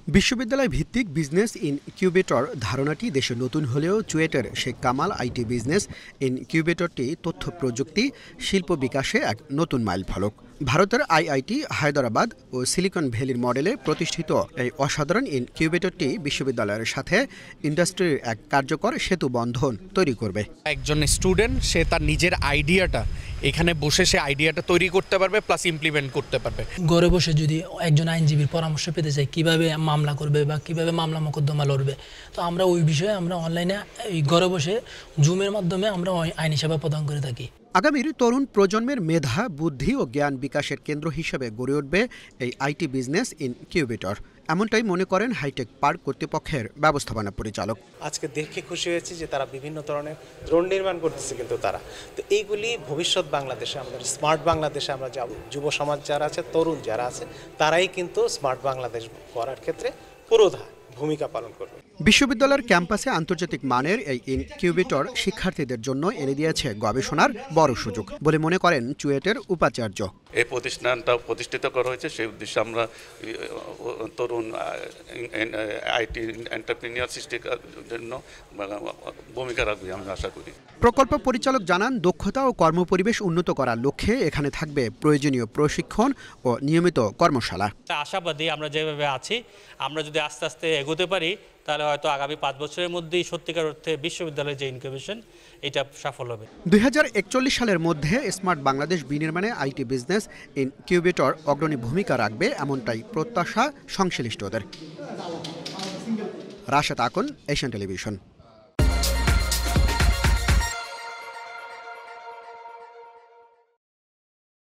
বিশ্ববিদ্যালয় ভিত্তিক business incubator ধারণাটি দেশে নতুন হলেও চুয়েটের শেখ কামাল আইটি বিজনেস ইনকিউবেটরটি তথ্য প্রযুক্তি শিল্প বিকাশে এক নতুন মাইলফলক। ভারতের আইআইটি হায়দরাবাদ ও সিলিকন ভ্যালির মডেলে প্রতিষ্ঠিত এই অসাধারণ ইনকিউবেটরটি বিশ্ববিদ্যালয়ের সাথে ইন্ডাস্ট্রির এক কার্যকর সেতু বন্ধন তৈরি করবে। একজন স্টুডেন্ট সে তার নিজের আইডিয়াটা এখানে বসে সে আইডিয়াটা তৈরি করতে পারবে, প্লাস ইমপ্লিমেন্ট করতে পারবে। ঘরে বসে যদি একজন আইনজীবীর পরামর্শ পেতে চাই কিভাবে মামলা করবে বা কিভাবে মামলা মোকদ্দমা লড়বে, তো আমরা ওই বিষয়ে আমরা অনলাইনে ঘরে বসে জুমের মাধ্যমে আমরা আইনি সেবা প্রদান করে থাকি। আগামীর তরুণ প্রজন্মের মেধা, বুদ্ধি ও জ্ঞান বিকাশের কেন্দ্র হিসেবে গড়ে উঠবে এই আইটি বিজনেস ইনকিউবেটর। এমনটাই মনে করেন হাইটেক পার্ক কর্তৃপক্ষের ব্যবস্থাপনা পরিচালক। আজকে দেখে খুশি হয়েছি যে তারা বিভিন্ন ধরনের ড্রোন নির্মাণ করতেছে, কিন্তু তারা তো এইগুলি ভবিষ্যৎ বাংলাদেশে, আমাদের স্মার্ট বাংলাদেশে আমরা যুব সমাজ যারা আছে, তরুণ যারা আছে, তারাই কিন্তু স্মার্ট বাংলাদেশ করার ক্ষেত্রে পুরোধা ভূমিকা পালন করবে। বিশ্ববিদ্যালয়ের ক্যাম্পাসে আন্তর্জাতিক মানের এই ইনকিউবেটর শিক্ষার্থীদের জন্য এনে দিয়েছে গবেষণার বড় সুযোগ বলে মনে করেন চুয়েটের উপাচার্য। এই প্রতিষ্ঠানটা প্রতিষ্ঠিত করা হয়েছে সেই উদ্দেশ্যে আমরা তরুণ আইটি এন্টারপ্রেনিয়ার সৃষ্টির জন্য ভূমিকা রাখবে আমি আশা করি। প্রকল্প পরিচালক জানান, দক্ষতা ও কর্মপরিবেশ উন্নত করার লক্ষ্যে এখানে থাকবে প্রয়োজনীয় প্রশিক্ষণ ও নিয়মিত কর্মশালা। আশাবাদী আমরা যেভাবে আছি, আমরা যদি আস্তে আস্তে এগোতে পারি তাহলে হয়তো আগামী 5 বছরের মধ্যেই সত্যিকার অর্থে বিশ্ববিদ্যালয়ের যে ইনকিউবেশন এটা সফল হবে। 2041 সালের মধ্যে স্মার্ট বাংলাদেশ বিনির্মাণে আইটি বিজনেস ইনকিউবেটর অগ্রণী ভূমিকা রাখবে, এমনটাই প্রত্যাশা সংশ্লিষ্টদের। Rashed Akon, Asian television.